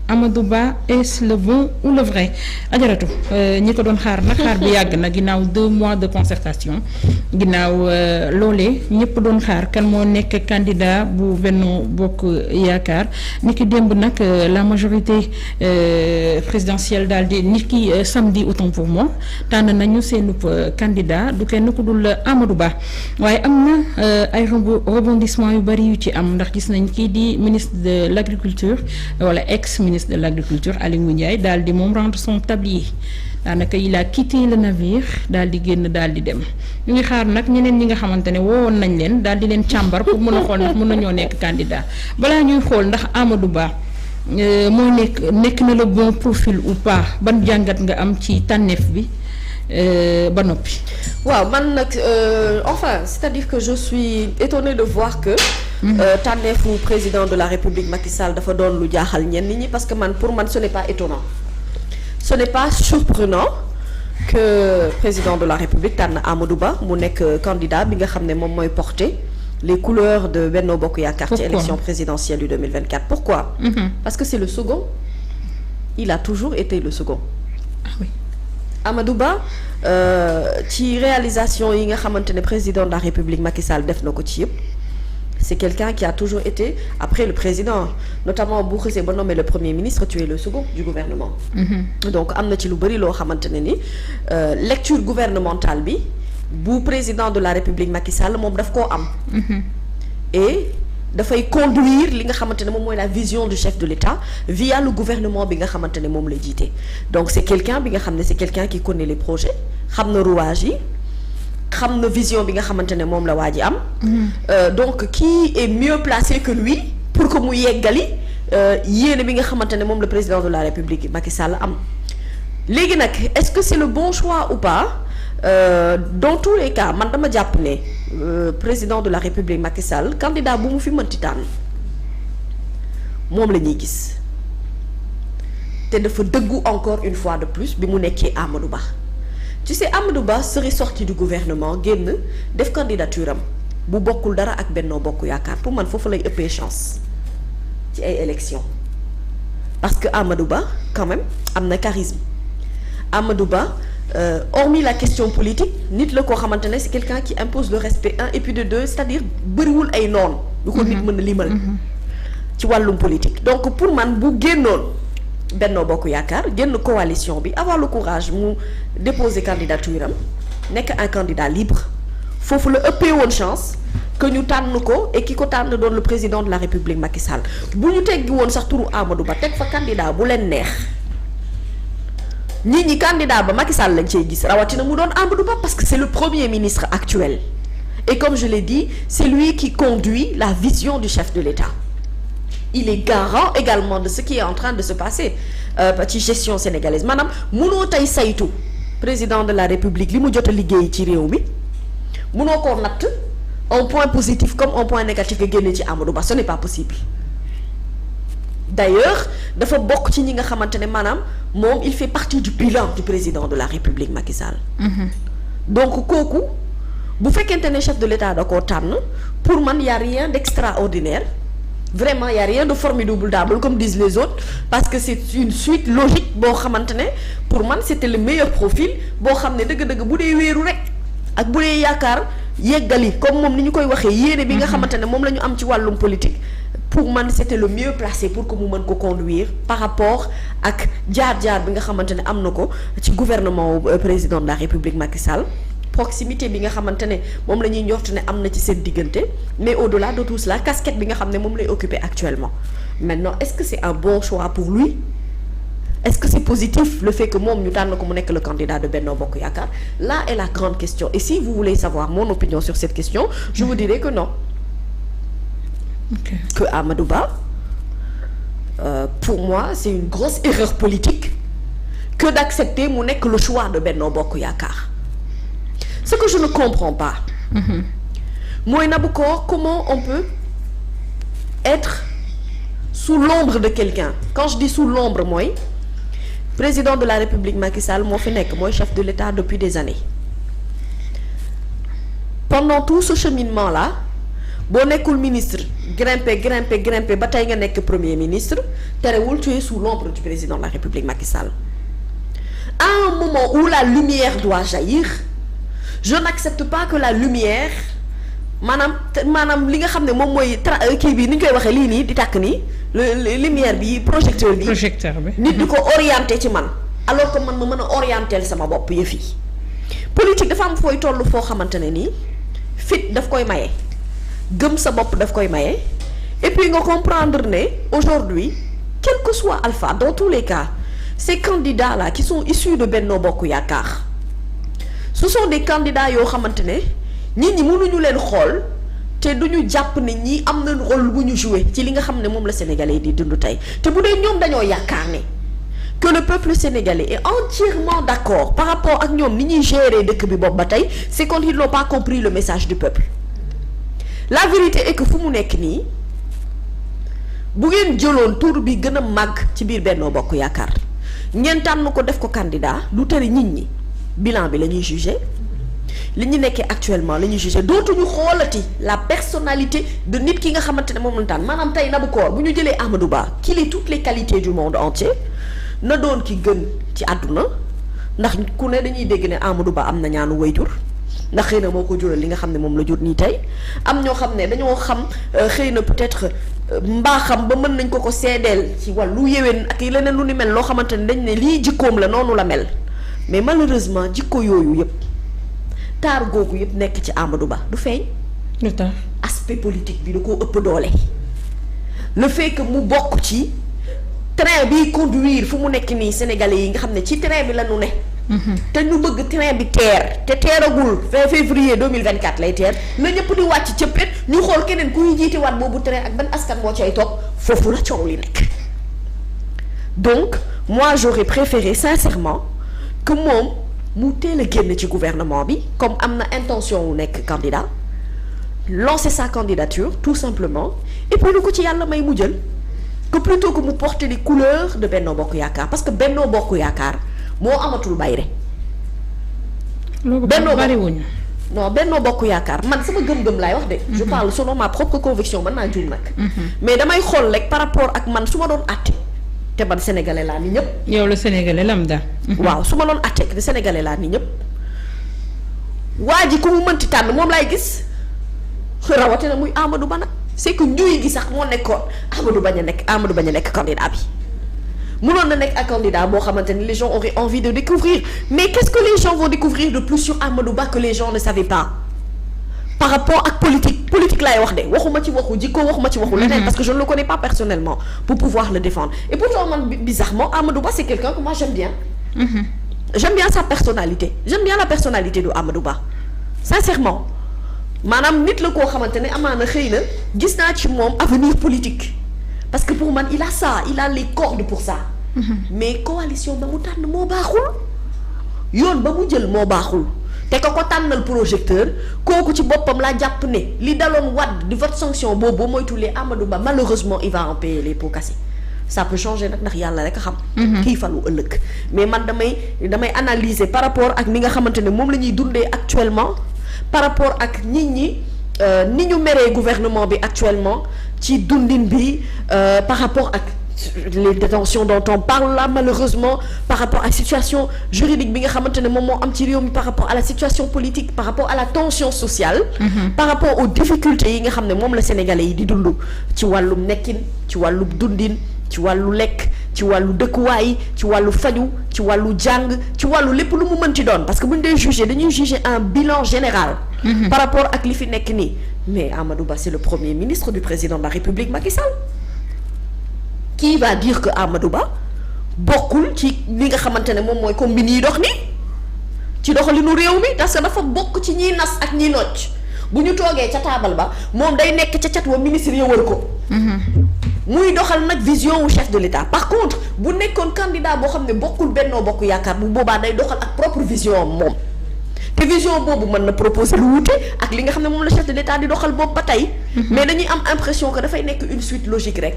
Amadou Ba est-ce le bon ou le vrai ajaratu ñi ko doon xaar nag xaar bi yàgg na ginnaaw 2 mois de concertation ginnaaw loolee ñëpp doon xaar kan moo nekk candidat bu Benno Bokk Yaakaar ni ki démb nag la majorité présidentielle daal di ni ki samedi autant pour moi tànn nañu seenub candidat du kenn ku dul Amadou Ba waaye am na ay rebondissement yu bari yu ci am ndax gis nañ kii di ministre de l'agriculture wala ex-ministre de l'agriculture Aly Ngouille Ndiaye daal di moom rendre son tablier daanaka il a quitté le navire daal di génn daal di dem ñu ngi xaar nag ñeneen ñi nga xamante ne woowoon nañ leen daal di leen càmbar pour mën a xool ndax mën nañoo nekk candidat balaa ñuy xool ndax Amadou Ba moo nekk na le bon profil ou pas ban jàngat nga am ci tànneef bi ba noppi. waaw man nag enfin c'est-à-dire que je suis étonnée de voir que tànneefu président de la République Macky Sall dafa doon lu jaaxal ñenn ñi parce que pour man ce n'est pas étonnant ce n'est pas surprenant que président de la République tànn Amadou Ba mu nekk candidat bi nga xam ne moom mooy porter les couleurs de Benno Bokk Yaakaar ci élection présidentielle du 2024. Pourquoi? Parce que c'est le second. Il a toujours été le second. Ah oui. Amadou Ba ci réalisation yi nga xamante ne président de la République Macky Sall def na ko ci yëpp c'est quelqu'un qui a toujours été après le président notamment bu xësee ba nommé le premier ministre tu es le second du gouvernement. Donc am na ci lu bari loo xamante ne ni lecture gouvernementale bi bu président de la République Macky Sall moom daf koo am. Et dafay conduire li nga xamante ne moom mooy la vision du chef de l'État via le gouvernement bi nga xamante ne moom la jiite donc c'est quelqu'un bi nga xam ne c'est quelqu'un qui connaît les projets xam na rouage yi xam na vision bi nga xamante ne moom la waa ji am donc qui est mieux placé que lui pour que mu yeggali yéene bi nga xamante ne moom le président de la République Macky Sall am léegi nag est-ce que c'est le bon choix ou pas dans tous les cas man dama jàpp ne président de la République Macky Sall candidat bu mu fi mënti tànn moom la ñuy gis te dafa dëggu encore une fois de plus bi mu nekkee Amadou Ba tu sais Amadou Ba serait sorti du gouvernement génn def candidature am bu bokkul dara ak Benno Bokk Yaakaar pour man foofu lay ëppee chance ci ay élections parce que Amadou Ba quand même am na charisme Amadou Ba hormis la question politique nit la koo xamante ne c'est quelqu'un qui impose le respect et puis de deux c'est-à-dire bëriwul ay noon lu ko nit mën a limal ci wàllum politique donc pour man bu génnoon Benno Bokk Yaakaar génn coalition bi avoir le courage mu déposer candidature am nekk un candidat libre foofu la ëppee woon chance que ñu tànn ko et ki ko tànn doon le président de la République Macky Sall bu ñu teggi woon sax turu Amadou Ba teg fa candidat bu leen neex nit ñi candidat ba Macky Sall lañ cey gis rawatina mu doon Amadou Ba parce que c'est le premier ministre actuel et comme je l'ai dit c'est lui qui conduit la vision du chef de l'État il est garant également de ce qui est en train de se passer ci gestion sénégalaise maanaam munoo tey saytu président de la République li mu jot a liggéey ci réew mi munoo koo natt un point positif comme un point négatif nga génne ci Amadou Ba ce n'est pas possible d'ailleurs dafa bokk ci ñi nga xamante ne maanaam moom il fait partie du bilan du président de la République Macky Sall. Donc kooku bu fekkente ne chef de l'État da koo tànn pour man y a rien d'extraordinaire vraiment y a rien de formidable comme disent les autres parce que c'est une suite logique boo xamante ne pour man c'était le meilleur profil boo xam ne dëgg-dëgg bu dee wéeru rek ak bu dee yaakaar yeggali comme moom ni ñu koy waxee yéene bi nga xamante ne moom la ñu am ci wàllum politique pour man c'était le mieux placé pour que mu mën ko conduire par rapport ak jaar-jaar bi nga xamante ne am na ko ci gouvernement président de la République Macky Sall proximité bi nga xamante ne moom la ñuy njort ne am na ci seen diggante mais au-delà de tout cela casquette bi nga xam ne moom lay occuper actuellement maintenant est-ce que c'est un bon choix pour lui est-ce que c'est positif le fait que moom ñu tànn ko mu nekk le candidat de Benno Bokk Yaakaar là est la grande question et si vous voulez savoir mon opinion sur cette question je vous dirai que non que Amadou Ba pour moi c'est une grosse erreur politique que d'accepter mu nekk le choix de Benno Bokk Yaakaar ce que je ne comprends pas mooy Naboucor comment on peut être sous l'ombre de quelqu'un quand je dis sous l'ombre mooy président de la République Macky Sall moo fi nekk mooy chef de l'État depuis des années pendant tout ce cheminement là boo nekkul ministre grimper ba tey nga nekk premier ministre terewul tu es sous l'ombre du président de la République Macky Sall. À un moment où la lumière doit jaillir je n'accepte pas que la lumière maanaam li nga xam ne moom mooy kii bi ni ñu koy waxee lii nii di tàkk nii lumière bi projecteur bi nit di ko orienté ci man alors que man ma mën a orienté sama bopp yëf yi politique dafa am fooy toll foo xamante ne nii fit daf koy maye gëm sa bopp daf koy maye et puis nga comprendre ne aujourd'hui quel que soit Alpha dans tous les cas ces candidats là qui sont issus de Benno Bokk Yaakaar ce sont des candidats yoo xamante ne nit ñi mënuñu leen xool te duñu jàpp ne ñi am nañ rôle bu ñu joué ci li nga xam ne moom la sénégalais yi di dund tey te bu dee ñoom dañoo yaakaar ne que le peuple sénégalais est entièrement d'accord par rapport ak ñoom ni ñuy gérer dëkk bi boobu ba tey c'est quand ils n'ont pas compris le message du peuple la vérité est que fu mu nekk nii bu ngeen jëloon tour bi gën a màgg ci biir Benno Bokk Yaakaar ngeen tànn ko def ko candidat lu tëri nit ñi bilan bi la ñuy juger li ñu nekkee actuellement la ñuy jugé dootuñu xoolati la personnalité de nit ki nga xamante ne moom la tànn maanaam tey Nabou Cor bu ñu jëlee Amadou Ba qu'il ait toutes les qualités du monde entier na doon ki gën ci àdduna ndax ku ne dañuy dégg ne Amadou Ba am na ñaanu wayjur ndax xëy na moo ko jural li nga xam ne moom la jur nii tey am ñoo xam ne dañoo xam xëy na peut-être mbaaxam ba mën nañ ko seedeel ci wàllu yéwén ak leneen lu ni mel loo xamante ne dañ ne lii jikkoom la noonu la mel mais malheureusement jikko yooyu yëpp taar googu yëpp nekk ci Amadou Ba du feeñ. lu tax aspect politique bi da koo ëpp doole. le fait que mu bokk ci train biy conduire fu mu nekk nii sénégalais yi nga xam ne ci train bi la ñu ne. te ñu bëgg train bi teer te teeragul février 2024 lay teer na ñëpp di wàcc cëppet ñu xool keneen ku ñu jiite waat boobu train ak ban askan moo cay topp foofu la coow li nekk. donc moi j'aurais préféré sincèrement que moom. mu teel a génn ci gouvernement bi comme am na intention wu nekk candidat lancer sa candidature tout simplement et puis lu ko ci yàlla may mu jël que plutôt que mu porter les couleurs de Benno Bokk Yaakaar parce que Benno Bokk Yaakaar moo amatul bayre Benno Bokk Yaakaar man sama gëm-gëm laay wax de je parle selon ma propre conviction mën naa juum nag mais damay xool rek par rapport ak man su ma doon àtte te man sénégalais laa ni ñëpp. yow la sénégalais lambda. waaw su ma doon attaque de sénégalais laa ni ñëpp waa ji ku mu mënti tànn moom laay gis rawatina muy Amadou Ba nag c'est que njuuy gi sax moo nekkoon Amadou bañ a nekk candidat bi mënoon na nekk ak candidat boo xamante ni les gens auraient envie de découvrir mais qu'est-ce que les gens vont découvrir de plus sur Amadou Ba que les gens ne savaient pas par rapport ak politique laay wax de waxuma ci waxu jikko waxuma ci waxu leneen parce que je ne le connais pas personnellement pour pouvoir le défendre et pourtant man bizarrement Amadou Ba c'est quelqu'un que moi j'aime bien j'aime bien sa personnalité j'aime bien la personnalité de Amadou Ba sincèrement maanaam nit la koo xamante ne amaana xëy na gis naa ci moom avenir politique parce que pour man il a les cordes pour ça mais coalition ba mu tànn moo baaxul yoon ba mu jël moo baaxul te ko tànnal projecteur kooku ci boppam laa jàpp ne li daloon Wade di vote sanction boobu boo moytuwulee Amadou Ba malheureusement il va en payer les pots cassés ça peut changer nag ndax yàlla rek a xam. kii falu ëllëg. mais man damay analyser par rapport ak ni nga xamante ne moom la ñuy dundee actuellement par rapport ak nit ñi ni ñu meree gouvernement bi actuellement ci dundin bi par rapport ak. les détentions dont on parle là malheureusement par rapport à la situation juridique bi nga xamante ne moom moo am ci réew mi par rapport à la situation politique par rapport à la tension sociale par rapport aux difficultés yi nga xam ne moom la sénégalais yi di dund ci wàllum nekkin ci wàllum dundin ci wàllu lekk ci wàllu dëkkuwaay ci wàllu faju ci wàllu jàng ci wàllu lépp lu mu mënti doon parce que bu ñu dee juger dañuy juger un bilan général par rapport ak li fi nekk nii mais Amadou Ba c'est le premier ministre du président de la République Macky Sall qui va dire que Amadou Ba bokkul ci li nga xamante ne moom mooy comme bi ñuy dox ni ci doxalinu réew mi parce que dafa bokk ci ñiy nas ak ñiy nocc bu ñu toogee ca taabal ba moom day nekk ca cat wa ministre ya wër ko muy doxal nag vision wu chef de l'État par contre bu nekkoon candidat boo xam ne bokkul Benno Bokk Yaakaar bu boobaa day doxal ak propre vision moom te vision boobu mën na proposer lu wute ak li nga xam ne moom la chef de l'État di doxal boobu ba tey mais dañuy am impression que dafay nekk une suite logique rek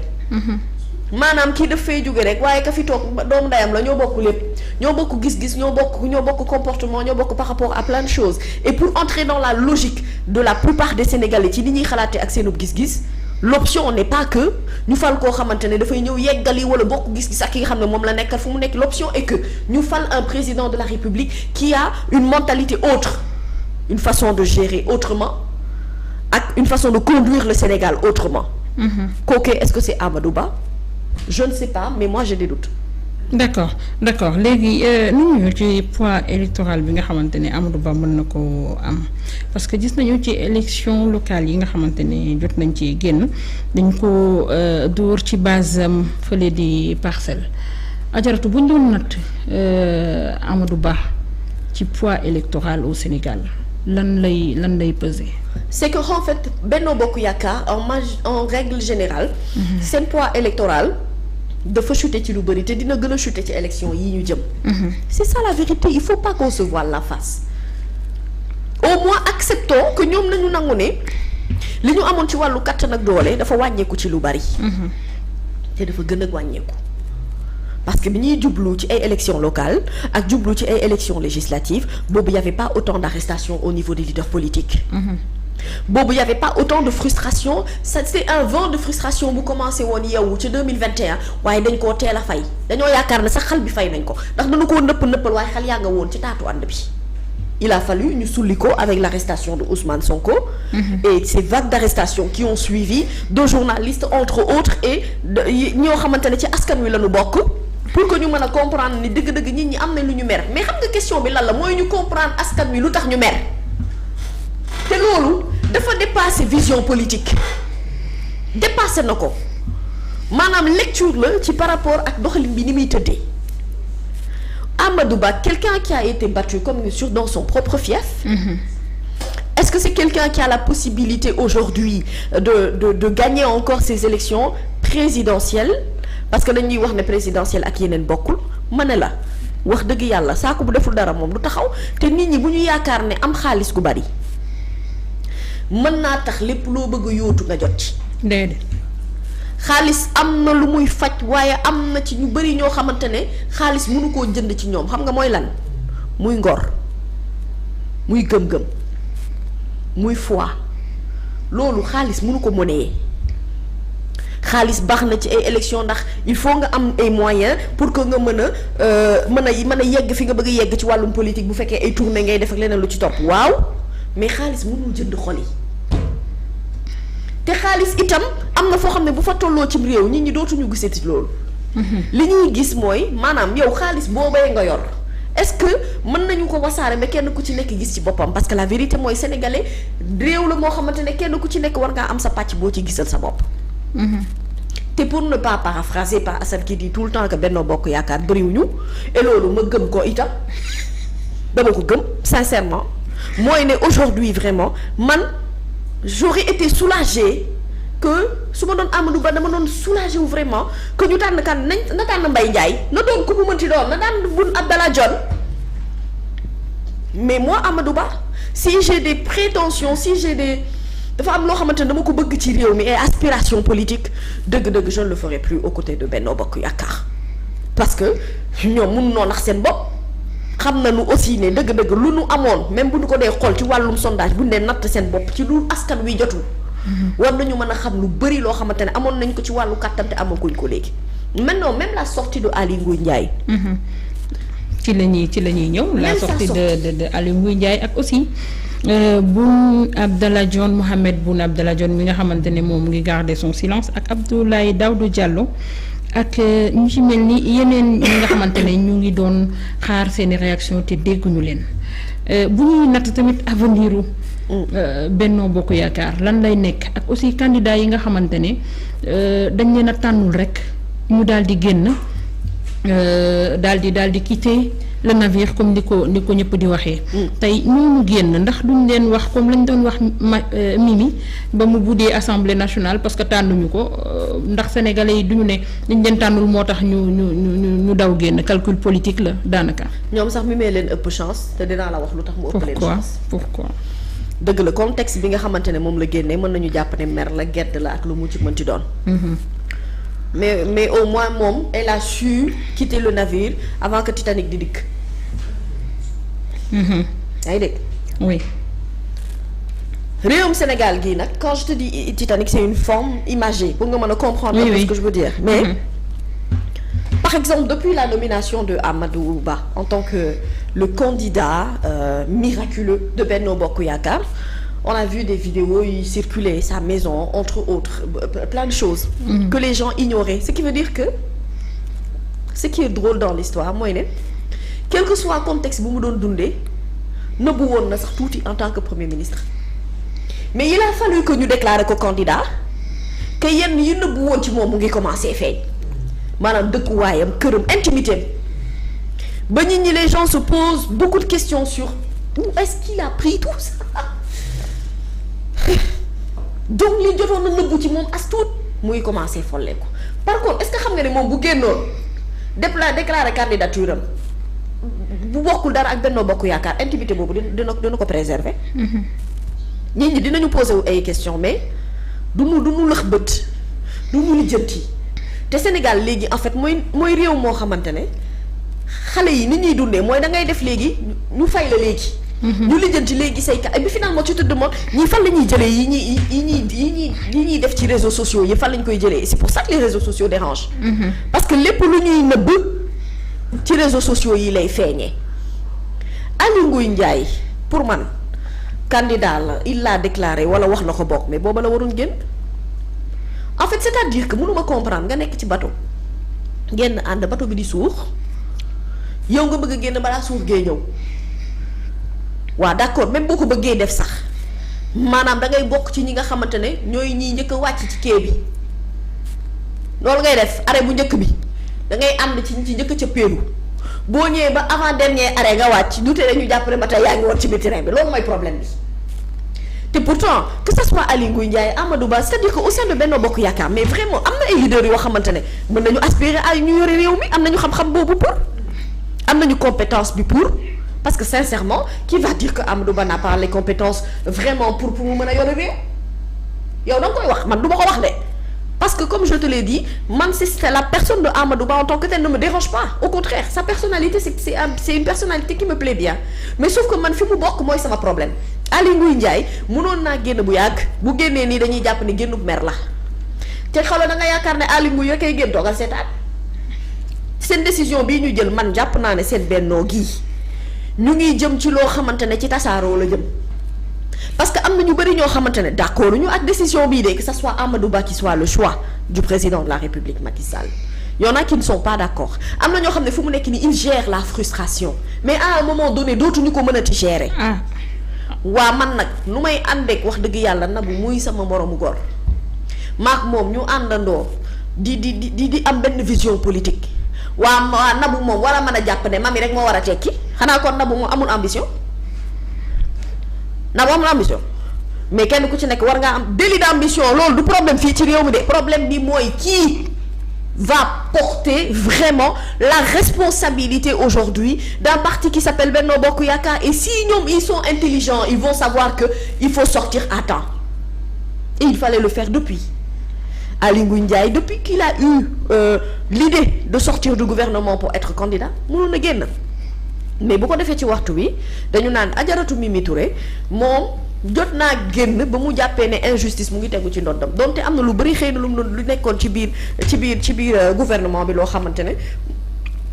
maanaam kii daf fay jóge rek waaye ka fi toog doomu ndayam la ñoo bokk lépp ñoo bokk gis-gis ñoo bokk comportement ñoo bokk par rapport à plein de choses et pour entrer dans la logique de la plupart des Sénégalais ci ni ñuy xalaatee ak seenub gis-gis l'option n'est pas que ñu fal koo xamante ne dafay ñëw yeggali wala bokk gis-gis ak ki nga xam ne moom la nekkal fu mu nekk l'option est que ñu fal un président de la République qui a une mentalité autre une façon de gérer autrement ak une façon de conduire le Sénégal autrement. kooku est-ce que c'est Amadou Ba? Je ne sais pas mais moi j'ai des doutes. d'accord léegi nu ñu ci poids électoral bi nga xamante ne Amadou Ba mën na ko am parce que gis nañu ci élection locale yi nga xamante ne jot nañ ci génn dañ ko dóor ci base am fële di Parcelles ajaratu bu ñu doon natt Amadou Ba ci poids électoral au Sénégal lan lay peser. c'est que en fait Benno Bokk Yaakaar en règle générale. seen poids électoral dafa chuter ci lu bari te dina gën a chuter ci élection yi ñu jëm. c'est ça la vérité il faut pas qu'on se voile la face. au moins acceptons que ñoom nañu nangu ne li ñu amoon ci wàllu kattan ak doole dafa wàññeeku ci lu bari. te dafa gën a wàññeeku. parce que bi ñuy jublu ci ay élections locales ak jublu ci ay élections législatives boobu y avait pas autant d'arrestations au niveau des leaders politiques. boobu y avait pas autant de frustration c'est un vent de frustration bu commencé woon yeewu ci 2021 waaye dañ koo teel a fay dañoo yaakaar ne sax xal bi fay nañ ko ndax dañu koo nëppal waaye xal yaa nga woon ci taatu ànd bi. il a fallu ñu sulli ko avec l'arrestation de Ousmane Sonko. Et ces vagues d'arrestations qui ont suivi de journalistes entre autres et ñoo xamante ne ci askan wi la ñu bokk. pour que ñu mën a comprendre ni dëgg-dëgg nit ñi am na lu ñu mer mais xam nga question bi lan la mooy ñu comprendre askan wi lu tax ñu mer te loolu dafa dépasser vision politique dépasser na ko maanaam lecture la ci par rapport ak doxalin bi ni muy tëddee Amadou Ba quelqu'un qui a été battu comme dans son propre fief. Est-ce que c'est quelqu'un qui a la possibilité aujourd'hui de gagner encore ces élections présidentielles parce que dañuy wax ne présidentielle ak yeneen bokkul ma ne la wax dëgg yàlla saako bu deful dara moom du taxaw te nit ñi bu ñu yaakaar ne am xaalis gu bari mën naa tax lépp loo bëgg a yóotu nga jot ci. déedéet. xaalis am na lu muy faj waaye am na ci ñu bari ñoo xamante ne xaalis mënu koo jënd ci ñoom xam nga mooy lan muy ngor muy gëm-gëm muy foi loolu xaalis mënu ko monnayer. xaalis baax na ci ay élections ndax il faut nga am ay moyens pour que nga mën a yegg fi nga bëgg a yegg ci wàllum politique bu fekkee ay tournée ngay def ak leneen lu ci topp waaw mais xaalis mënul jënd xol yi te xaalis itam am na foo xam ne bu fa tolloo cim réew nit ñi dootuñu gisati loolu. li ñuy gis mooy maanaam yow xaalis boobee nga yor est-ce que mën nañu ko wasaare ba kenn ku ci nekk gis ci boppam parce que la vérité mooy sénégalais réew la moo xamante ne kenn ku ci nekk war ngaa am sa pàcc boo ci gisal sa bopp. te pour ne pas paraphraser par Assane qui dit tout le temps que Benno Bokk Yaakaar bëriwuñu et loolu ma gëm ko itam dama ko gëm sincèrement mooy ne aujourd'hui vraiment man j'aurais été soulagée que su ma doon Amadou Ba dama doon soulagée wu vraiment que ñu tànn kan na tànn Mbaye Ndiaye na doon ku mu mënti doon na daan Boun Abdallah Dionne mais moi Amadou Ba si j'ai des prétentions si j'ai des dafa am loo xamante ne dama ko bëgg ci réew mi et aspiration politique dëgg-dëgg je ne le ferai plus aux côtés de Benno Bokk Yaakaar parce que ñoom mun noo nax seen bopp xam nañu aussi ne dëgg-dëgg lu nu amoon même bu ñu ko dee xool ci wàllum sondage bu ñu dee natt seen bopp ci lu askan wi jotul. war nañu mën a xam lu bari loo xamante ne amoon nañ ko ci wàllu kàttan te amaguñ ko léegi maintenant même la sortie de Aly Ngouille Ndiaye. ci la ñuy ñëw. la sortie de Aly Ngouille Ndiaye ak aussi. Boun Abdallah Dionne Boun Abdallah Dionne mi nga xamante ne moom ngi garder son silence ak Abdoulaye Daouda Diallo ak ñu ci mel ni yeneen ñi nga xamante ne ñu ngi doon xaar seeni réaction te dégguñu leen bu ñuy natt tamit avenir u Benno Bokk Yaakaar lan lay nekk ak aussi candidat yi nga xamante ne dañ leen a tànnul rek ñu daal di génn daal di quitter le navire comme ni ko ñëpp di waxee. tey ñooñu génn ndax duñ leen wax comme lañ doon wax Mimi ba mu buddee assemblée nationale parce que tànnuñu ko ndax sénégalais yi duñu ne dañ leen tànnul moo tax ñu daw génn calcul politique la daanaka. ñoom sax Mimi leen ëpp chance te dinaa la wax lu tax mu ëpp leen chance. pourquoi dëgg la contexte bi nga xamante ne moom la génnee mën nañu jàpp ne mer la gedd la ak lu mu ci mënti doon. mais au moins moom elle a su quitter le navire avant que Titanic di dikk. yaa ngi dégg. oui. réewum Sénégal gii nag quand je te dis Titanic c'est une forme imagée pour nga mën a comprendre. Oui. Ce que je veux dire mais. Par exemple, depuis la nomination de Amadou Ba en tant que le candidat miraculeux de Benno Bokk Yakaar, on a vu des vidéos y circuler sa maison entre autres plein de choses que les gens ignoraient, ce qui veut dire que ce qui est drôle dans l'histoire mooy ne quel que soit contexte bu mu doon dundee nëbbu woon na sax tuuti en tant que premier ministre, mais il a fallu que ñu déclarer ko candidat que yenn yi nëbbu woon ci moom mu ngi commencer feeñ. maanaam dëkkuwaayam këram intimité ba nit ñi les gens se posent beaucoup de questions sur où est-ce qu'il a pris tout ça donc li jotoon na nëbbu ci moom as tuut muy commencé folle ko. Par contre est-ce que xam nga ne moom bu génnoon déclarer candidature am bu bokkul dara ak Benno Bokk Yaakaar intimité boobu dina ko préserver. nit ñi dinañu poser wu ay questions mais du nu lëx bët du nu lijjanti. te Sénégal léegi en fait mooy réew moo xamante ne xale yi ni ñuy dundee mooy da ngay def léegi ñu fay la léegi. ñu lijjanti léegi say et puis finalement tu te demandes ñii fan la ñuy jëlee yi ñuy def ci réseaux sociaux yi fan la ñu koy jëlee et c'est pour ça que les réseaux sociaux dérangent. Parce que lépp lu ñuy nëbb ci réseaux sociaux yi lay feeñee. Aly Ngouille Ndiaye pour man candidat la il l'a déclaré wala wax na ko bokk mais booba la waroon génn. En fait c'est-à-dire que mënuma comprendre nga nekk ci bateau génn ànd bateau bi di suux yow nga bëgg a génn balaa suuf gee ñëw waaw d'accord même boo ko bëggee def sax maanaam da ngay bokk ci ñi nga xamante ne ñooy ñiy njëkk a wàcc ci quai bi loolu ngay def arrêt bu njëkk bi da ngay ànd ci njëkk ca péelu boo ñëwee ba avant dernier arrêt nga wàcc du tere ñu jàpp ne ba tey yaa ngi woon ci biir terrain bi loolu mooy problème bi. te pourtant que ça soit Aly Ngouille Ndiaye Amadou Ba c'est-à-dire que au sein de Benno Bokk Yaakaar mais vraiment am na ay leaders yoo xamante ne mën nañu aspirer ay ñu yore réew mi am nañu xam-xam boobu pour am nañu compétence bi pour parce que sincèrement qui va dire que Amadou Ba n'a pas les compétences vraiment pour mu mën a yore réew yow da nga koy wax man du ma ko wax de parce que comme je te l'ai dit man c'est la personne de Amadou Ba en tant que telle ne me dérange pas au contraire sa personnalité c'est une personnalité qui me plaît bien mais sauf que man fi mu bokk mooy sama problème. Aly Ngouille Ndiaye mënoon naa génn bu yàgg bu génnee nii dañuy jàpp ne génnub mer la te xalo da nga yaakaar ne Aly Ngouille kay génn toogal seetaan seen décision bii ñu jël man jàpp naa ne seen bennoo gii ñu ngi jëm ci loo xamante ne ci tasaaroo la jëm parce que am na ñu bëri ñoo xamante ne d'accord ñu ak décision bii de que ça soit Amadou Ba qui soit le choix du président de la République Macky Sall. Y en a qui ne sont pas d'accord am na ñoo xam ne fu mu nekk nii ils gèrent la frustration mais à un moment donné dootuñu ko mënati gérer. waa man nag nu may àndeek wax dëgg yàlla Nabou muy sama moromu góor maak moom ñu àndandoo di am benn vision politique waa Nabou moom war a mën a jàpp ne mami rek moo war a tekki xanaa kon Nabou moom amul ambition Nabou amul ambition mais kenn ku ci nekk war ngaa am délit d'ambition loolu du problème fii ci réew mi de problème bi mooy kii va porter vraiment la responsabilité aujourd'hui d'un parti qui s'appelle Benno Bokk Yaakaar et si ñoom ils sont intelligents ils vont savoir que il faut sortir à temps et il fallait le faire depuis Aly Ngouille Ndiaye depuis qu'il a eu l'idée de sortir du gouvernement pour être candidat mënoon na génn mais bu ko defee ci waxtu wi dañu naan Adjaratou Mimi Touré moom jot naa génn ba mu jàppee ne injustice mu ngi tegu ci ndoddam donte am na lu bari xëy na lu nekkoon ci biir gouvernement bi loo xamante ne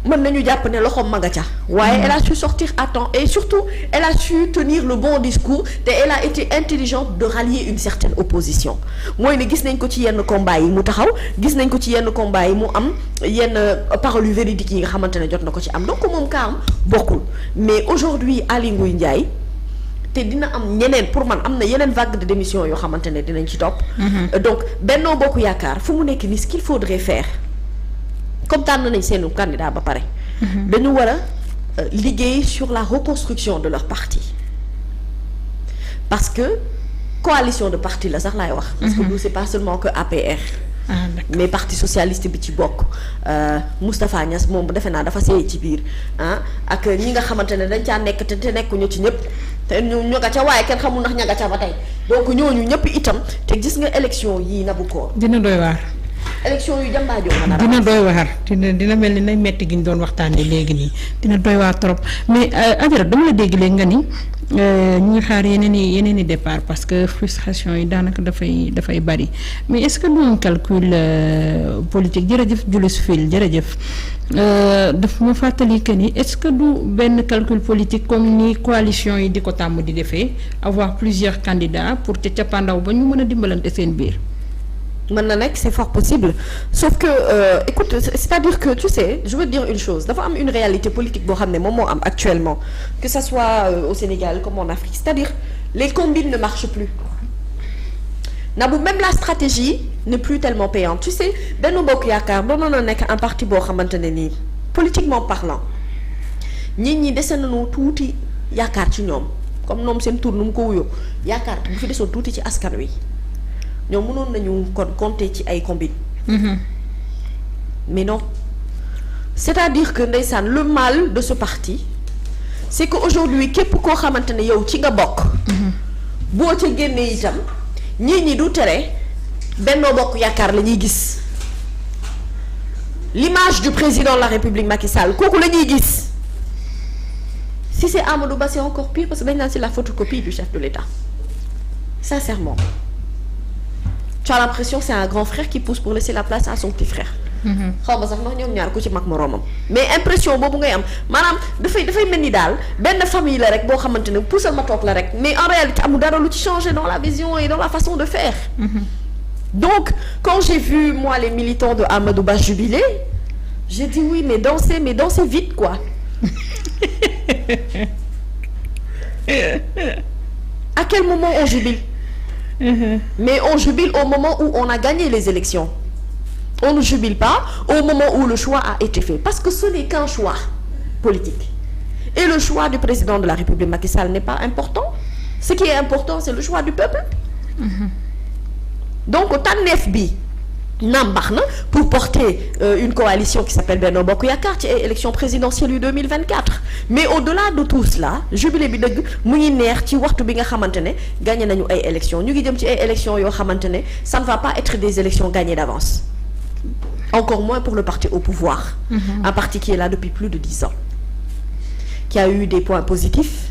mën nañu jàpp ne loxoom ma nga ca waaye elle a su sortir à temps et surtout elle a su tenir le bon discours te elle a été intelligente de rallier une certaine opposition mooy ne gis nañ ko ci yenn combat yi mu taxaw gis nañ ko ci yenn combat yi mu am yenn paroles yu véridiques yi nga xamante ne jot na ko ci am donc moom kaam bokkul mais aujourd'hui Aly Ngouille Ndiaye te dina am ñeneen pour man am na yeneen vague de démission yoo xamante ne dinañ ci topp donc Benno Bokk Yaakaar fu mu nekk ni ce qu'il faudrait faire comme tànn nañ seenu candidat ba pare dañu war a liggéey sur la reconstruction de leur parti parce que coalition de parti la sax laay wax parce que nous c'est pas seulement que APR mais parti socialiste bi ci bokk Moustapha Niass moom defe naa dafa seey ci biir ak ñi nga xamante ne dañ caa nekk te nekkuñu ci ñëpp te ñu nga ca waaye kenn xamul ndax ña nga ca ba tey donc ñooñu ñëpp itam te gis nga élection yii Nabou Cor dina doy waar élection yu jàmbaajoo nga nar a dina doy waar dina mel ni nay metti gi ñu doon waxtaanee léegi nii dina doy waar trop mais Adjara dama la dégg léegi nga ni ñu ngi xaar yeneen i départ parce que frustration yi daanaka dafay bari mais est-ce que du un calcul politique jërëjëf Julius Field jërëjëf daf ma fàttali que ni est-ce que du benn calcul politique comme ni coalition yi di ko tàmm di defee avoir plusieurs candidats pour te cappaandaw ba ñu mën a dimbalante seen biir. mën na nekk c'est fort possible sauf que écoute c'est-à-dire que tu sais je veux te dire une chose dafa am une réalité politique boo xam ne moom moo am actuellement que ça soit au Sénégal comme en Afrique c'est-à-dire les combines ne marchent plus Nabou même la stratégie n'est plus tellement payante tu sais Benno Bokk Yaakaar doonoon na nekk un parti boo xamante ne nii politiquement parlant nit ñi dese nañu tuuti yaakaar ci ñoom comme ñoom seen tour nu mu ko wuyoo yaakaar bu fi desoon tuuti ci askan wi. ñoom mënoon nañu kon compter ci ay combines. Mais non c'est-à-dire que ndeysaan le mal de ce parti c'est que aujourd'hui képp koo xamante ne yow ci nga bokk. boo ca génnee itam ñi du tere Benno Bokk Yaakaar la ñuy gis l'image du président de la République Macky Sall kooku la ñuy gis si c'est Amadou Ba c'est encore pire parce que dañ naan c'est la photocopie du chef de l'État sincèrement. Tu as l'impression c'est un grand frère qui pousse pour laisser la place à son petit frère. xaw ma sax ndax ñoom ñaar ku ci mag moroomam. mais impression boobu ngay am maanaam dafay mel ni daal benn famille la rek boo xamante ne puusal ma toog la rek mais en réalité amul dara lu ci changer dans la vision et dans la façon de faire. Donc quand j'ai vu moi les militants de Amadou Ba jubiler j'ai dit oui mais dansez vite quoi. À quel moment on jubile? Mais on jubile au moment où on a gagné les élections. On ne jubile pas au moment où le choix a été fait parce que ce n'est qu'un choix politique. Et le choix du président de la République Macky Sall n'est pas important. Ce qui est important, c'est le choix du peuple. Donc tànneef bi naam baax na pour porter une coalition qui s'appelle Benno Bokk Yaakaar ci ay élection présidentielle yu 2024 mais au-delà de tout cela jubilé bi dëgg mu ngi neex ci waxtu bi nga xamante ne gagné nañu ay élections ñu ngi jëm ci ay élections yoo xamante ne ça ne va pas être des élections gagnées d'avance encore moins pour le parti au pouvoir. Un parti qui est là depuis plus de 10 ans qui a eu des points positifs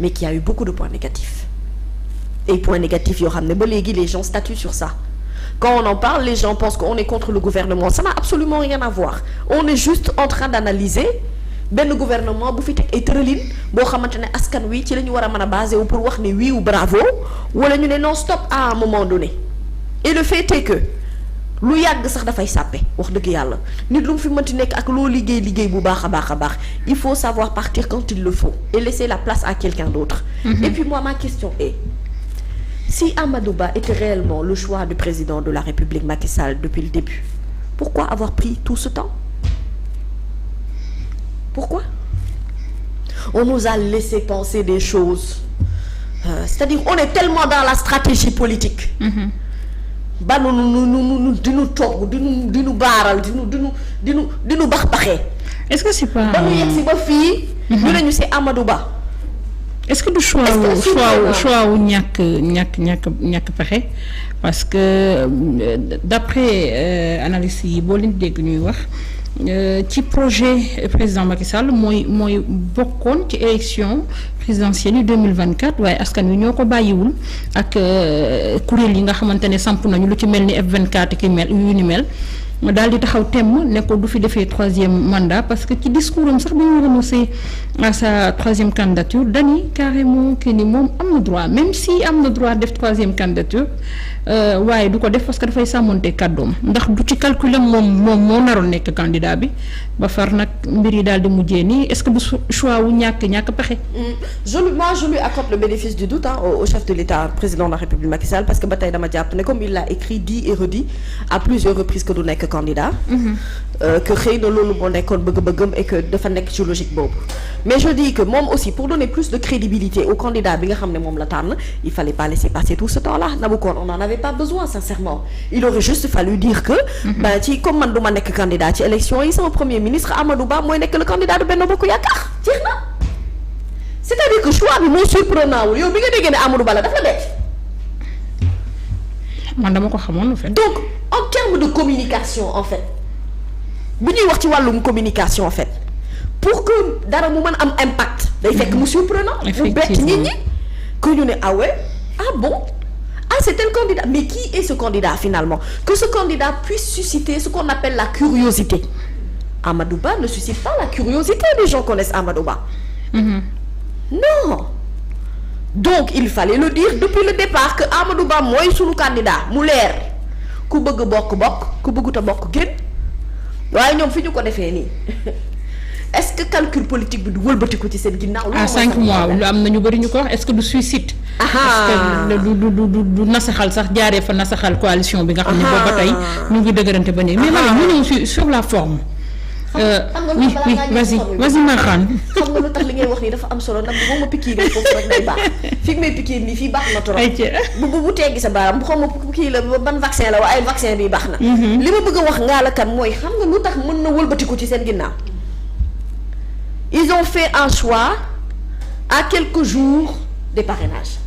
mais qui a eu beaucoup de points négatifs et points négatifs yoo xam ne ba léegi les gens statuent sur ça. Quand on en parle, les gens pensent qu'on est contre le gouvernement. Ça n'a absolument rien à voir. On est juste en train d'analyser benn gouvernement bu fi teg ay tëralin boo xamante ne askan wi ci la ñu war a mën a basé wu pour wax ne oui ou bravo wala ñu ne non stop à un moment donné. Et le fait est que lu yàgg sax dafay sàppe wax dëgg yàlla nit lu mu fi mënti nekk ak loo liggéey bu baax a baax il faut savoir partir quand il le faut et laisser la place à quelqu'un d'autre. Et puis moi ma question est si Amadou Ba était réellement le choix du président de la République Macky Sall depuis le début, pourquoi avoir pris tout ce temps? Pourquoi? On nous a laissé penser des choses. C'est-à-dire on est tellement dans la stratégie politique. Ba nu dinu togg dinu baaral dinu bax-baxee. Est-ce que c'est pas ba nu yegg si ba fii. ñu ne ñu c'est Amadou Ba. Est-ce que du choix wu ñàkk pexe parce que d'après analyse yi boo leen dégg ñuy wax ci projet président Macky Sall mooy bokkoon ci élection présidentielle yu 2024 waaye askan wi ñoo ko bàyyiwul ak kuréel yi nga xamante ne samp nañu lu ci mel ni F24 ki mel yu ni mel ma daal di taxaw temm ne ko du fi defee 3e mandat parce que ci discours am sax bi ñu renoncé à sa 3e candidature dani carrément que ni moom am na droit même si am na droit def 3e candidature waaye du ko def parce que dafay sàmmonte kàddoom ndax du ci calculam moom moo naroon nekk candidat bi ba far nag mbir yi daal di mujjee nii est-ce que du choix wu ñàkk pexe. je lui accorde le bénéfice du doute au chef de l'État président de la République Macky Sall parce que ba tey dama jàpp ne comme il l'a écrit dit et redit à plusieurs reprises que du nekk candidat. Que xëy na loolu moo nekkoon bëgg-bëggam et que dafa nekk ci logique boobu mais je dis que moom aussi pour donner plus de crédibilité au candidat bi nga xam ne moom la tànn il fallait pas laisser passer tout ce temps-là Naboukoor on n'en avait pas besoin sincèrement il aurait juste fallu dire que ci comme man du ma nekk candidat ci élection yi sama premier ministre Amadou Ba mooy nekk le candidat de Benno Bokk Yaakaar jeex na c'est-à-dire que choix bi moo surprenant wul yow bi nga déggee ne Amadou Ba la daf la bett man dama ko xamoon en fait. donc en termes de communication en fait bu ñuy wax ci wàllum communication en fait pour que dara mu mën am impact. day fekk mu surprenant. mu bett nit ñi que ñu ne ah ouais ah bon ah c'est tel candidat mais qui est ce candidat finalement que ce candidat puisse susciter ce qu'on appelle la curiosité. Amadou Ba ne suscite pas la curiosité, les gens connaissent Amadou Ba. Non. Donc il fallait le dire depuis le départ que Amadou Ba mooy sunu candidat mu leer ku bëgg bokk ku bëggut a bokk génn waaye ñoom fi ñu ko defee nii est-ce que calcul politique bi du wëlbatiku ci seen ginnaaw. à 5 mois lu am na ñu bëri ñu ko wax est-ce que du suicide. est-ce que du nasaxal sax jaaree fa nasaxal coalition bi nga xam ne boobu ba tey ñu ngi dëgërante ba nii mais man ñu ñëw sur la forme. oui vas-y ma xaan. xam nga lu tax li ngay wax nii dafa am solo ndax bu ma pikiir foofu rek day baax fi may pikiir nii fii baax na trop. bu teggi sa baaraam bu xam ma kii la ban vaccin la waaye vaccin bi baax na. li ma bëgg a wax ngaa la kan mooy xam nga lu tax mën na wëlbatiku ci seen ginnaaw. Ils ont fait un choix à quelques jours des parrainages.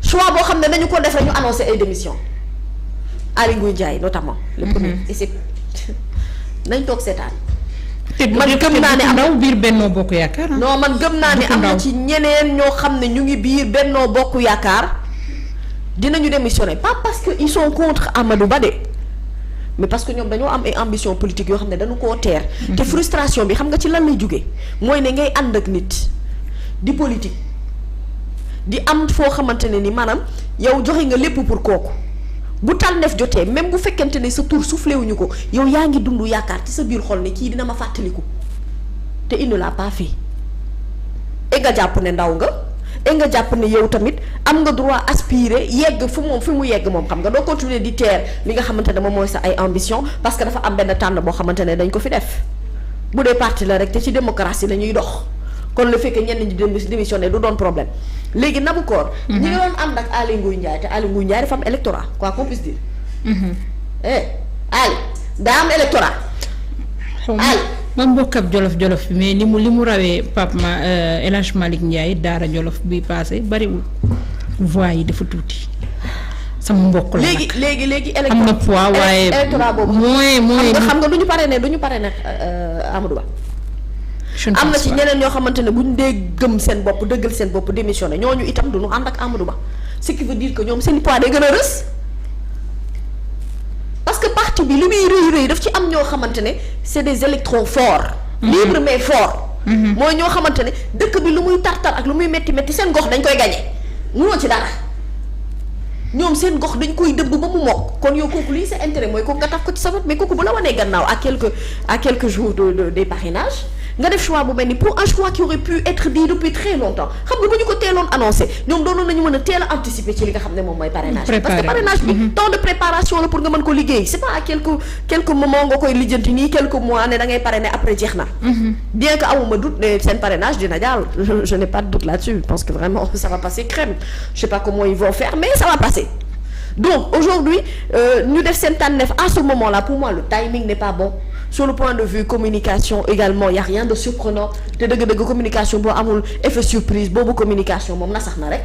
Choix boo xam ne dañu ko def rek ñu annoncé ay démissions Aly Ngouille Ndiaye notamment. le premier et c'est nañ toog seetaan. man gëm naa ne am na biir Benno Bokk Yaakaar. non man gëm naa ne am na ci ñeneen ñoo xam ne ñu ngi biir Benno Bokk Yaakaar dinañu démissionner pas parce que ils sont contre Amadou Ba de. mais parce que ñoom dañoo am ay ambition politique yoo xam ne dañu koo teer te frustration bi xam nga ci lan lay jógee mooy ne ngay ànd ak nit di politique di am foo xamante ne ni maanaam yow joxe nga lépp pour kooku bu tànneef jotee même bu fekkente ne sa tur soufflé wuñu ko yow yaa ngi dund yaakaar ci sa biir xol ne kii dina ma fàttaliku te il ne l'a pas fait et nga jàpp ne ndaw nga et nga jàpp ne yow tamit am nga droit aspirer yegg fu mu yegg moom xam nga doo continuer di teer li nga xamante ne moom mooy sa ay ambition parce que dafa am benn tànn boo xamante ne dañ ko fi def bu dee parti la rek te ci démocratie la ñuy dox kon le fait que ñenn ñi démissionné du doon problème léegi Naboucor ñi nga doon ànd ak Aly Ngouille Ndiaye te Aly Ngouille Ndiaye dafa am électorat quoi qu'on puisse dire Aly daa am électorat Aly ma mbokk ab jolof bi mais li mu rawee Pape El Hadj Malick Ndiaye daara jolof bi passé bariwul voix yi dafa tuuti sama mbokk la léegi am na poids waaye électorat boobu mooy xam nga duñu parrainé Amadou Ba am na ci ñeneen ñoo xamante ne buñ dee gëm seen bopp dëggal seen bopp démissionné ñooñu itam duñu ànd ak Amadou Ba ce qui veut dire que ñoom seen poids day gën a rës parce que parti bi li muy rëy daf ci am ñoo xamante ne c'est des électrons forts libres mais forts mooy ñoo xamante ne dëkk bi lu muy tartar ak lu muy metti seen gox dañ koy gañe mënoo ci dara ñoom seen gox dañ koy dëbb ba mu mokk kon yow kooku lii sa intérêt mooy kooku nga taf ko ci sa wet mais kooku bu la wanee gannaaw à quelques jours des parrainages nga def choix bu mel ni pour un choix qui aurait pu être dit depuis très longtemps xam nga bu ñu ko teeloon annoncé ñoom doonoon nañu mën a teel a anticiper ci li nga xam ne moom mooy parrainage parce que parrainage bi temps de préparation la pour nga mën ko liggéey c'est pas à quelques moments nga koy lijjanti nii quelques mois ne da ngay parrainer après jeex na bien que awuma doute ne seen parrainage dina jàll je n'ai pas de doute là-dessus je pense que vraiment ça va passer crème je sais pas comment ils vont faire mais ça va passer donc aujourd'hui ñu def seen tànneef à ce moment-là pour moi le timing n'est pas bon sur le point de vue communication également y a rien de surprenant te dëgg-dëgg communication boo amul effet surprise boobu communication moom na sax na rek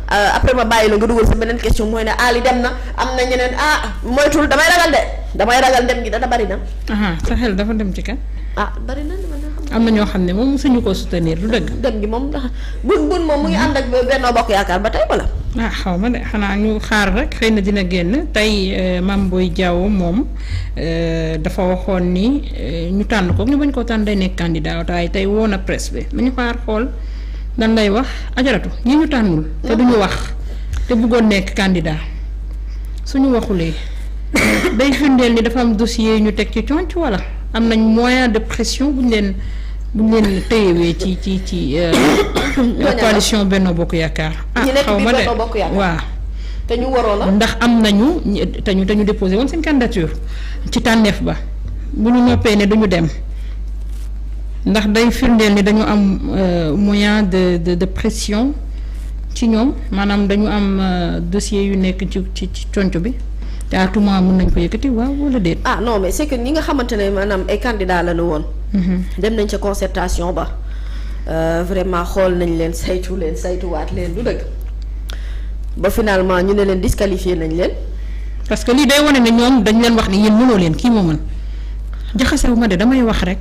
après ma bàyyi la nga dugal sa beneen question mooy ne Ali dem na am na ñeneen moytul damay ragal dem gi dana bari na sa xel dafa dem ci kan bari na am na ñoo xam ne moom suñu ko soutenir du dëgg dem gi moom bun moom mu ngi ànd ak Benno Bokk Yaakaar ba tey wala xaw ma de xanaa ñu xaar rek xëy na dina génn tey Mame Boye Diao moom dafa waxoon ni ñu tànn ko ñu bañ koo tànn day nekk candidat waaye tey woo na presse bi nañu xaar xool dan lay wax ajaratu ñi ñu tànnul te duñu wax te bëggoon nekk candidat suñu waxulee day firndeel ni dafa am dossier yu ñu teg ci conc wala am nañ moyen de pression buñ leen téyewee ci coalition Benno Bokk Yaakaar xaw ma de waaw te ñu waroon a ndax am nañu te ñu déposé woon seen candidature ci tànneef ba bu ñu noppee ne duñu dem ndax day firndeel ni dañu am moyen de pression ci ñoom maanaam dañu am dossier yu nekk ci conc bi te à tout moment mën nañ ko yëkkati waaw wala déet. Non mais c'est que ñi nga xamante ne maanaam ay candidats la ñu woon. dem nañ ca concertation ba vraiment xool nañ leen saytuwaat leen du dëgg ba finalement ñu ne leen disqualifié nañ leen. parce que lii day wane ne ñoom dañ leen wax ni yéen mënoo leen kii moo mën jaxasewu ma de damay wax rek.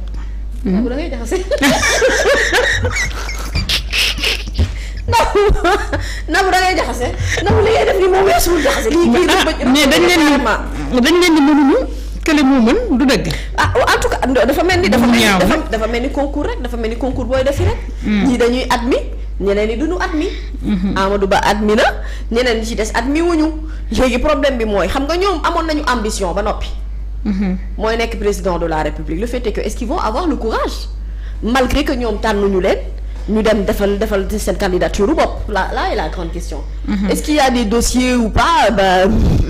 da ngay jaxase. Nabou da ngay jaxase Nabou li ngay def nii moom weesuwul jaxase. mais dañ leen di mënuñu kële moo mën du dëgg. En tout cas dafa mel ni dafa mel ni concours rek dafa mel ni concours booy defi rek. ñii dañuy admis ñeneen ñi duñu admis. Amadou Ba admis na ñeneen ñi ci des admis wuñu léegi problème bi mooy xam nga ñoom amoon nañu ambition ba noppi. mooy nekk président de la République le fait est que est-ce qu'ils vont avoir le courage malgré que ñoom tànnuñu leen. ñu dem defal seen candidature bopp là est la grande question. Est-ce qu'il y a des dossiers ou pas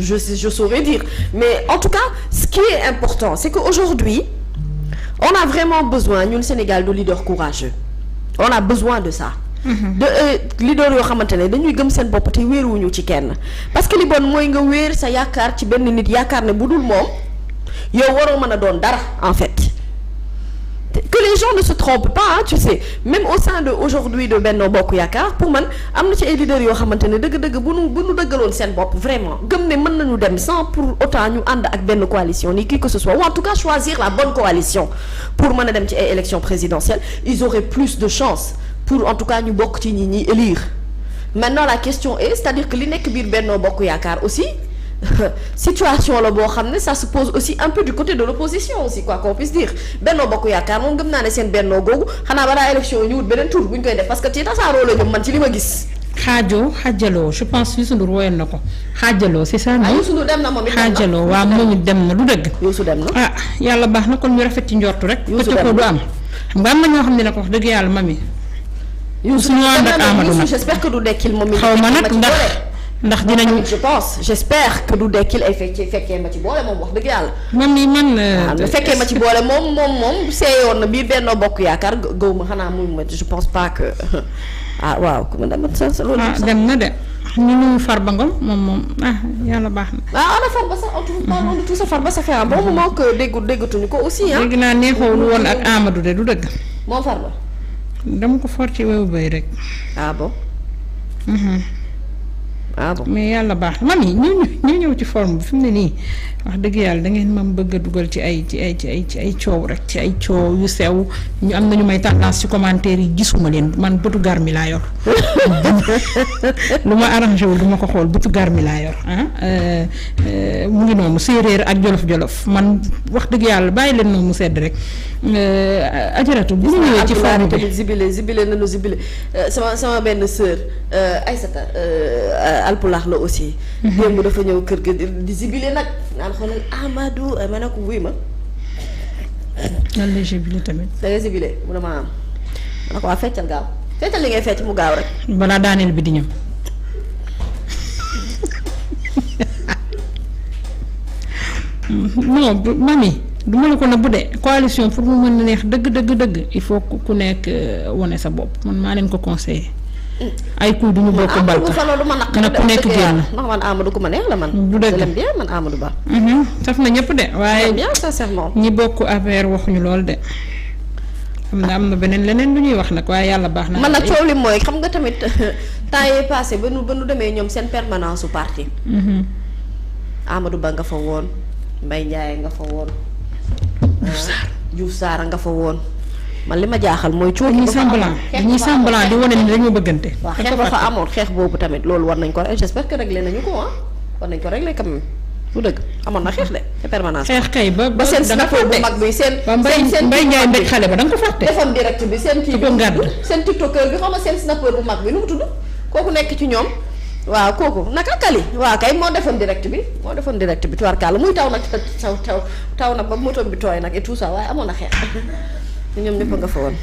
je saurais dire mais en tout cas ce qui est important c'est que aujourd'hui on a vraiment besoin ñun Sénégal de leaders courageux on a besoin de ça. de leader yoo xamante ne dañuy gëm seen bopp te wéeruwuñu ci kenn parce que li bon mooy nga wéer sa yaakaar ci benn nit yaakaar ne bu dul moom yow waroo mën a doon dara en fait. Que les gens ne se trompent pas hein, tu sais même au sein de aujourd'hui de Benno Bokk Yaakaar pour man am na ci ay leaders yoo xamante ne dëgg-dëgg bu nu dëggaloon seen bopp vraiment gëm ne mën nañu dem sans pour autant ñu ànd ak benn coalition ni qui que ce soit ou en tout cas choisir la bonne coalition pour mën a dem ci ay élections présidentielles ils auraient plus de chance pour en tout cas ñu bokk ci ñi élire maintenant la question est c'est-à-dire que li nekk biir Benno Bokk Yaakaar aussi situation la boo xam ne ça se pose aussi un peu du côté de l'opposition aussi quoi qu'on puisse dire Benno Bokk Yaakaar moom gëm naa ne seen bennoo googu xanaa balaa élection yi ñu wut beneen tour bu ñu koy def parce que ci tasaaroo la ñu man ci li ma gis. xaajaloo je pense Youssou Ndour woyoon na ko xaajaloo c'est ça. Youssou Ndour dem na moom it xaajaloo waaw moom it dem na lu dëgg. Youssou dem na yàlla baax na kon ñu rafet ci njortu rek. Youssou dem na du am. xam nga am na ñoo xam ne nag wax dëgg yàlla mami. Youssou ñu ànd ak Amadou nag j'espère que du dekkil moom xaw ma nag ndax dinañu je pense j'espère que du dekkil ay fekkee ma ci boole moom wax dëgg yàlla. man fekkee ma ci boole moom seeyoon na biir Benno Bokk Yaakaar gaw ma xanaa muy ma je pense pas que waaw ku ma dem sa loolu. dem na de ñu nuyu Farba Ngom moom yàlla baax na. ana Farba sax en tout ça Farba ça fait un bon moment que déggatuñu ko aussi dégg naa neexoowul woon ak Amadou de du dëgg. moom Farba. dama ko for ci wewu bay rek. Bon. Bon mais yàlla baax na mami ñu ñëw ci forme bi fi mu ne nii wax dëgg yàlla da ngeen mam bëgg a dugal ci ay coow rek ci ay coow yu sew ñu am nañu may tendance ci commentaire yi gisuma leen man bëtu garmi laa yor lu ma arrangé wul du ma ko xool bëtu garmi laa yor mu ngi noonu séeréer ak jolof man wax dëgg yàlla bàyyi leen noonu mu sedd rek ajaratu bu ñu ñëwee ci forme bi zibile nañu zibile sama benn sœur Aïssata alpulaar la aussi. démb dafa ñëw kër ga di zibile nag naan xoolal Amadou ma ne ko wuy ma. lan lay zibile tamit. da ngay zibile mu ne ma am ma ne ko waa feccal gaaw feccal li ngay fecc mu gaaw rek. balaa daaneel bi di ñëw. non mami du ma la ko nëbb de coalition pour mu mën a neex dëgg il faut ku nekk wane sa bopp man maa leen ko conseillé. ay kuy duñu bokk mbalka nag ku nekk génn ndax man Amadou ku ma neex la man. du dëgg j'aime bien man Amadou Ba. saf na ñëpp de waaye bien sincèrement. ñi bokk affaire waxuñu lool de. am na beneen leneen lu ñuy wax nag waaye yàlla baax na. man nag coow li mooy xam nga tamit temps yii passé ba nu demee ñoom seen permanence su parti. Amadou Ba nga fa woon Mbaye Ndiaye nga fa woon. Diouf Sarr nga fa woon. man li ma jaaxal mooy coow ñi semblant di wane ni dañoo bëggante. waaw xeex ba fa amoon xeex boobu tamit loolu war nañ ko j'espère que réglé nañu ko war nañ ko réglé quand même bu dëgg amoon na xeex de te permanence. xeex kay ba seen snapper bu mag bi seen Mbaye Ndiaye mbéj xale ba da nga ko fàtte. defoon direct bi seen kii bi seen tiktoker bi xam nga seen snapper bu mag bi nu mu tudd kooku nekk ci ñoom waaw kooku naka kali waaw kay moo defoon direct bi tubaarkàlla muy taw nag taw nag ba moto bi tooy nag et tout ça waaye amoon na xeex ñoom ñëpp nga fa woon.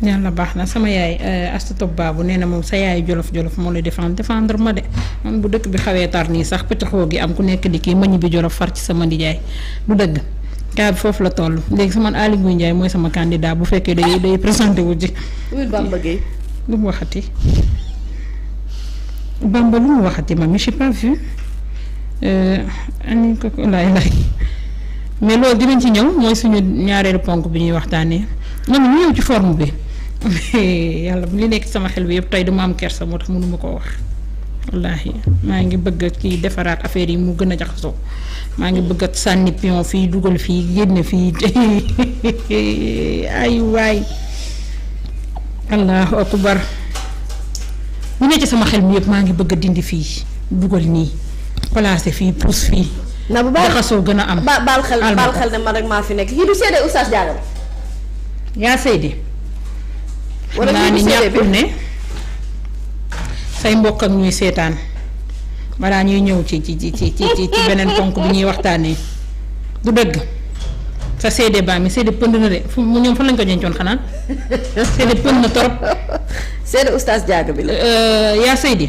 yàlla baax na sama yaay Asta Top Babou nee na moom sa yaay jolof moo lay défendre ma de man bu dëkk bi xawee tar nii sax pëccëxoo gi am ku nekk di kii mañi bi jolof far ci sama ndijaay du dëgg kaa bi foofu la toll léegi sama Aly Ngouille Ndiaye mooy sama candidat bu fekkee day présenté wu ji. Bamba Gueye lu mu waxati Bamba lu mu waxati ma j'ai pas vu ani ko lay mais loolu dinañ ci ñëw mooy suñu ñaareelu ponk bi ñuy waxtaanee ñoom ñu ñëw ci forme bi yàlla li nekk sama xel bi yëpp tey dama am kersa moo tax mënuma koo wax wallaahi maa ngi bëgg kii defaraat affaire yi mu gën a jaxasoo maa ngi bëgg a sànni pion fii dugal fii génne fii ay waay allahu akbar bu nekk ci sama xel mi yëpp maa ngi bëgg a dindi fii dugal nii placé fii pousse fii. na bu baax jaxasoo gën a am. baal xel ne man rek maa fi nekk kii du seede Oustaz Diaga yaa seede. wala naa ni ñàkkul ne say mbokk ak ñuy seetaan balaa ñuy ñëw ci beneen ponk bi ñuy waxtaanee du dëgg sa seede baa mi seede pënd na de fu mu ñoom fan lañ ko dencoon xanaa seede pënd na torop. seede Oustaz Diaga bi la. yaa seede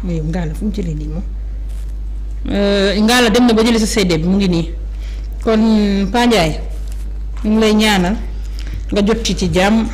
mais Ngalla fu mu jëlee nii moom Ngalla dem na ba jëlee sa seede bi mu ngi nii kon Pa Ndiaye ñu ngi lay ñaanal nga jot ci jàmm.